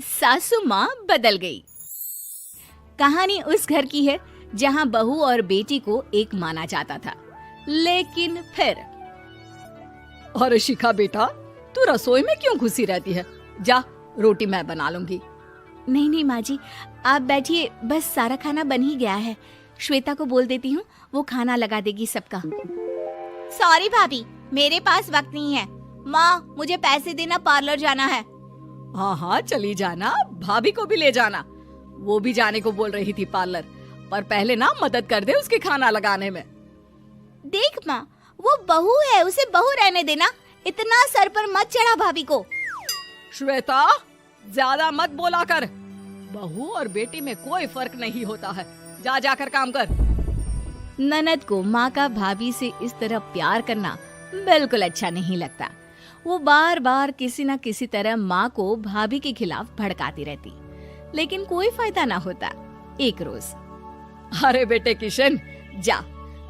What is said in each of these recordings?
सासू माँ बदल गई। कहानी उस घर की है जहाँ बहू और बेटी को एक माना जाता था, लेकिन फिर अरे शिखा बेटा, तू रसोई में क्यों घुसी रहती है? जा, रोटी मैं बना लूंगी। नहीं नहीं माँ जी, आप बैठिए, बस सारा खाना बन ही गया है। श्वेता को बोल देती हूँ, वो खाना लगा देगी सबका। सॉरी भाभी, मेरे पास वक्त नहीं है। माँ, मुझे पैसे देना, पार्लर जाना है। हाँ हाँ चली जाना, भाभी को भी ले जाना। वो भी जाने को बोल रही थी पार्लर, पर पहले ना मदद कर दे उसके खाना लगाने में। देख माँ, वो बहू है, उसे बहू रहने देना, इतना सर पर मत चढ़ा भाभी को। श्वेता, ज्यादा मत बोला कर। बहू और बेटी में कोई फर्क नहीं होता है। जा जाकर काम कर। ननद को माँ का भाभी से इस तरह प्यार करना बिल्कुल अच्छा नहीं लगता। वो बार बार किसी न किसी तरह माँ को भाभी के खिलाफ भड़काती रहती, लेकिन कोई फायदा ना होता। एक रोज, अरे बेटे किशन, जा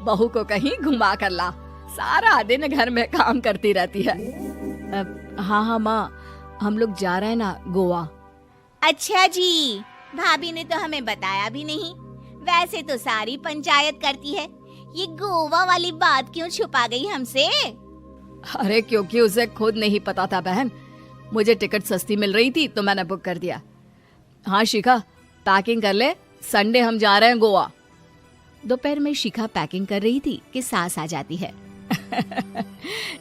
बहू को कहीं घुमा कर ला, सारा दिन घर में काम करती रहती है। हाँ हाँ माँ, हम लोग जा रहे हैं ना गोवा। अच्छा जी, भाभी ने तो हमें बताया भी नहीं। वैसे तो सारी पंचायत करती है, ये गोवा वाली बात क्यों छुपा गई हमसे? अरे क्योंकि उसे खुद नहीं पता था बहन। मुझे टिकट सस्ती मिल रही थी तो मैंने बुक कर दिया। हाँ शिखा, पैकिंग कर ले, संडे हम जा रहे हैं गोवा। दोपहर में शिखा पैकिंग कर रही थी कि सास आ जाती है।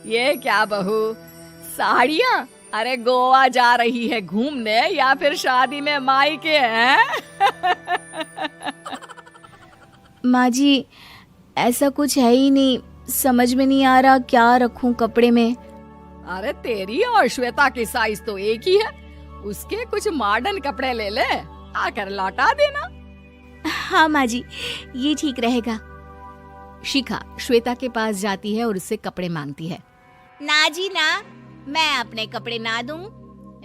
ये क्या बहू, साड़ियाँ? अरे गोवा जा रही है घूमने या फिर शादी में मायके हैं? माँ जी, ऐसा कुछ है ही नहीं, समझ में नहीं आ रहा क्या रखूं कपड़े में। अरे तेरी और श्वेता की साइज तो एक ही है, उसके कुछ मॉडर्न कपड़े ले ले, आकर लौटा देना। हाँ माँ जी, ये ठीक रहेगा। शिखा श्वेता के पास जाती है और उससे कपड़े मांगती है। ना जी ना, मैं अपने कपड़े ना दूं,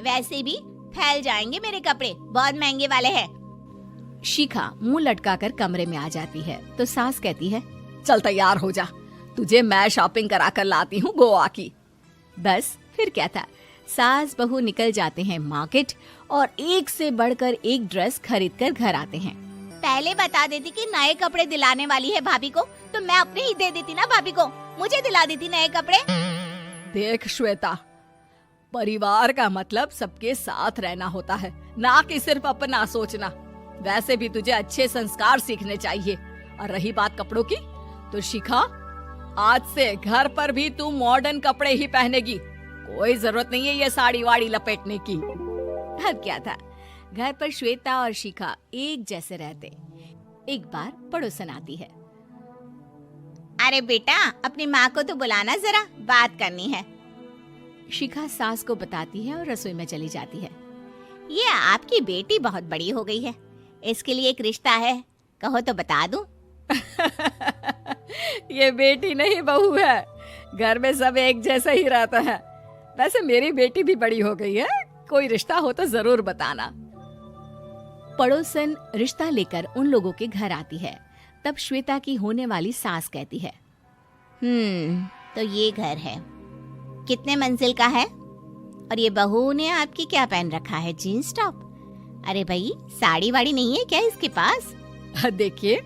वैसे भी फैल जाएंगे मेरे कपड़े, बहुत महंगे वाले हैं। शिखा मुंह लटकाकर कमरे में आ जाती है तो सास कहती है, चल तैयार हो जा, तुझे मैं शॉपिंग करा कर लाती हूँ गोवा की। बस फिर क्या था, सास बहू निकल जाते हैं मार्केट और एक से बढ़कर एक ड्रेस खरीद कर घर आते हैं। पहले बता देती कि नए कपड़े दिलाने वाली है भाभी को, तो मैं अपने ही दे देती ना भाभी को, मुझे दिला देती नए कपड़े। देख श्वेता, परिवार का मतलब सबके साथ रहना होता है, ना कि सिर्फ अपना सोचना। वैसे भी तुझे अच्छे संस्कार सीखने चाहिए। और रही बात कपड़ों की, तो शिखा, आज से घर पर भी तू मॉडर्न कपड़े ही पहनेगी। कोई जरूरत नहीं है ये साड़ी वाड़ी लपेटने की। अब क्या था, घर पर श्वेता और शिखा एक जैसे रहते। एक बार पड़ोसन आती है। अरे बेटा, अपनी माँ को तो बुलाना, जरा बात करनी है। शिखा सास को बताती है और रसोई में चली जाती है। ये आपकी बेटी बहुत बड़ी हो गई है, इसके लिए एक रिश्ता है, कहो तो बता दूं। ये बेटी नहीं बहू है, घर में सब एक जैसा ही रहता है। वैसे मेरी बेटी भी बड़ी हो गई है, कोई रिश्ता हो तो जरूर बताना। पड़ोसन रिश्ता लेकर उन लोगों के घर आती है। तब श्वेता की होने वाली सास कहती है, तो ये घर है, कितने मंजिल का है? और ये बहू ने आपकी क्या पहन रखा है, जीन्स टॉप? अरे भाई, साड़ी वाड़ी नहीं है क्या इसके पास? देखिए,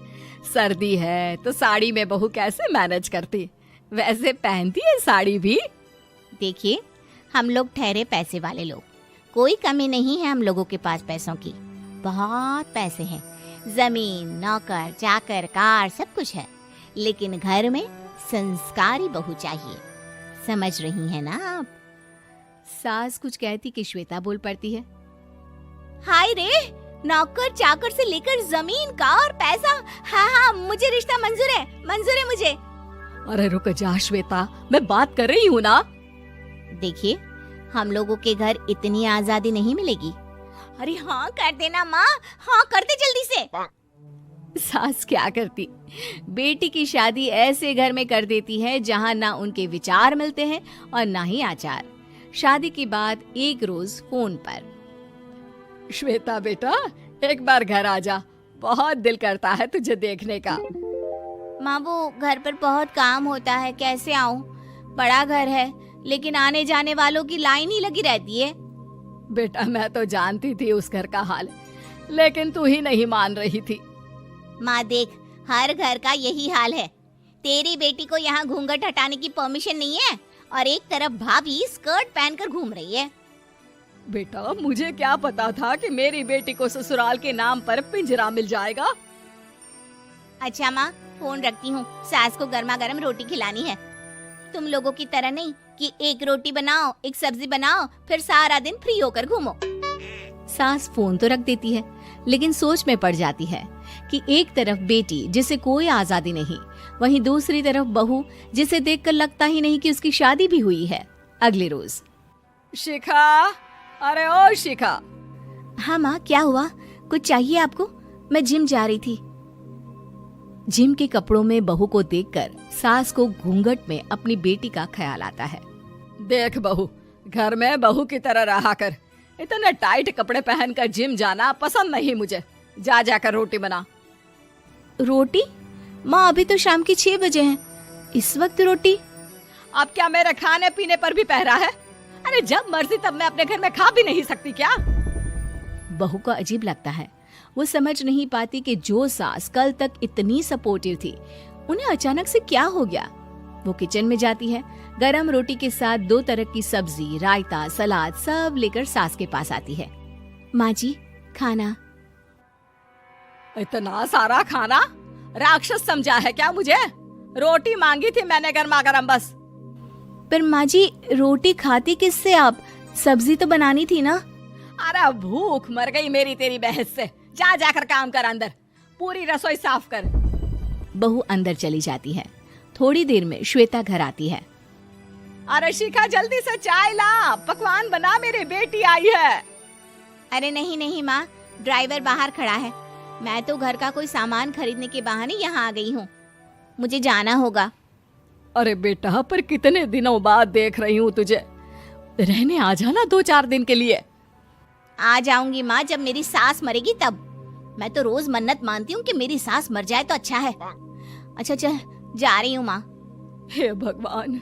सर्दी है तो साड़ी में बहू कैसे मैनेज करती, वैसे पहनती है साड़ी भी। देखिए, हम लोग ठहरे पैसे वाले लोग, कोई कमी नहीं है हम लोगों के पास पैसों की, बहुत पैसे हैं, जमीन, नौकर चाकर, कार, सब कुछ है, लेकिन घर में संस्कारी बहू चाहिए। समझ रही हैं ना आप? सास कुछ कहती कि श्वेता बोल पड़ती है, हाय रे, नौकर चाकर से लेकर जमीन, कार, पैसा, हाँ, मुझे रिश्ता मंजूर है मुझे। अरे रुक जा श्वेता, मैं बात कर रही हूँ ना। देखिए, हम लोगों के घर इतनी आजादी नहीं मिलेगी। अरे हाँ कर देना माँ, हाँ कर दे जल्दी से। सास क्या करती, बेटी की शादी ऐसे घर में कर देती है जहाँ ना उनके विचार मिलते हैं और ना ही आचार। शादी के बाद एक रोज फोन पर, श्वेता बेटा, एक बार घर आ जा, बहुत दिल करता है तुझे देखने का। माँ, वो घर पर बहुत काम होता है, कैसे आऊँ? बड़ा घर है, लेकिन आने जाने वालों की लाइन ही लगी रहती है। बेटा मैं तो जानती थी उस घर का हाल, लेकिन तू ही नहीं मान रही थी। माँ देख, हर घर का यही हाल है। तेरी बेटी को यहाँ घूंघट हटाने की परमिशन नहीं है और एक तरफ भाभी स्कर्ट पहनकर घूम रही है। बेटा मुझे क्या पता था कि मेरी बेटी को ससुराल के नाम पर पिंजरा मिल जाएगा। अच्छा माँ, फोन रखती हूँ, सास को गर्मा गर्म रोटी खिलानी है। तुम लोगों की तरह नहीं कि एक रोटी बनाओ, एक सब्जी बनाओ, फिर सारा दिन फ्री होकर घूमो। सास फोन तो रख देती है, लेकिन सोच में पड़ जाती है कि एक तरफ बेटी जिसे कोई आजादी नहीं, वहीं दूसरी तरफ बहू जिसे देखकर लगता ही नहीं कि उसकी शादी भी हुई है। अगले रोज। शिखा, अरे ओ शिखा। हाँ माँ, क्या हुआ? कुछ चाहिए आपको? मैं जिम जा रही थी। जिम के कपड़ों में बहू को देखकर सास को घूंघट में अपनी बेटी का ख्याल आता है। देख बहू, घर में बहू की तरह रहा कर। इतने टाइट कपड़े पहनकर जिम जाना पसंद नहीं मुझे। जा जाकर रोटी बना। रोटी? माँ अभी तो शाम की 6 बजे हैं, इस वक्त रोटी? अब क्या मेरे खाने पीने पर भी पहरा है? अरे जब मर्जी तब मैं अपने घर में खा भी नहीं सकती क्या? बहू को अजीब लगता है। वो समझ नहीं पाती कि जो सास कल तक इतनी सपोर्टिव थी, उन्हें अचानक से क्या हो गया। वो किचन में जाती है, गरम रोटी के साथ 2 तरह की सब्जी, रायता, सलाद सब लेकर सास के पास आती है। माँ जी, खाना। इतना सारा खाना? राक्षस समझा है क्या मुझे? रोटी मांगी थी मैंने गर्मा गर्म बस। पर माँ जी, रोटी खाती किससे आप? सब्जी तो बनानी थी ना। अरे भूख मर गई मेरी तेरी बहस से। जा जाकर काम कर, अंदर पूरी रसोई साफ कर। बहू अंदर चली जाती है। थोड़ी देर में श्वेता घर आती है। अरे शिखा, जल्दी से चाय ला, पकवान बना, मेरी बेटी आई है। अरे नहीं नहीं माँ, ड्राइवर बाहर खड़ा है। मैं तो घर का कोई सामान खरीदने के बहाने यहाँ आ गई हूँ, मुझे जाना होगा। अरे बेटा, पर कितने दिनों बाद देख रही हूँ तुझे, रहने आ जाना 2-4 दिन के लिए। आ जाऊंगी माँ, जब मेरी सास मरेगी तब। मैं तो रोज मन्नत मानती हूँ कि मेरी सास मर जाए तो अच्छा है। अच्छा चल, जा रही हूँ माँ। हे भगवान,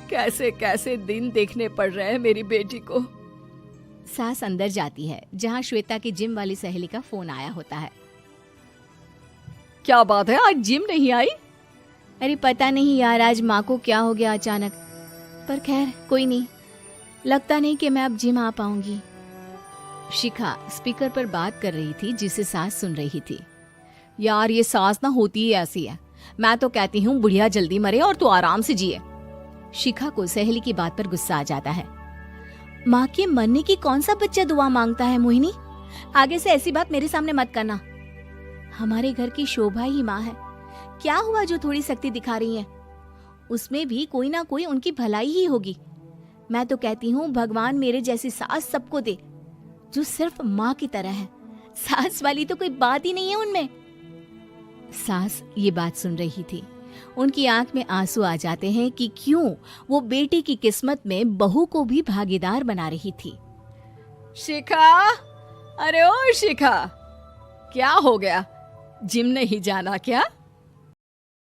कैसे कैसे दिन देखने पड़ रहे हैं मेरी बेटी को। सास अंदर जाती है, जहाँ श्वेता की जिम वाली सहेली का फोन आया होता है। क्या बात है, आज जिम नहीं आई? अरे पता नहीं यार, आज माँ को क्या हो गया अचानक। पर खैर कोई नहीं, लगता नहीं कि मैं अब जिम आ पाऊंगी। शिखा स्पीकर पर बात कर रही थी, जिसे सास सुन रही थी। यार ये सास ना होती ही ऐसी है। मैं तो कहती हूँ बुढ़िया जल्दी मरे और तू आराम से जिए। शिखा को सहेली की बात पर गुस्सा आ जाता है। माँ के मरने की कौन सा बच्चा दुआ मांगता है मोहिनी? आगे से ऐसी बात मेरे सामने मत करना। हमारे घर की शोभा ही माँ है। क्या हुआ जो थोड़ी सख्ती दिखा रही है? उसमें भी कोई ना कोई उनकी भलाई ही होगी। मैं तो कहती हूँ भगवान मेरे जैसी सास सबको दे, जो सिर्फ माँ की तरह है। सास वाली तो कोई बात ही नहीं है उनमें। सास ये बात सुन रही थी। उनकी आंख में आंसू आ जाते हैं कि क्यों वो बेटी की किस्मत में बहू को भी भागीदार बना रही थी। शिखा, अरे ओ शिखा, क्या हो गया? जिम नहीं जाना क्या?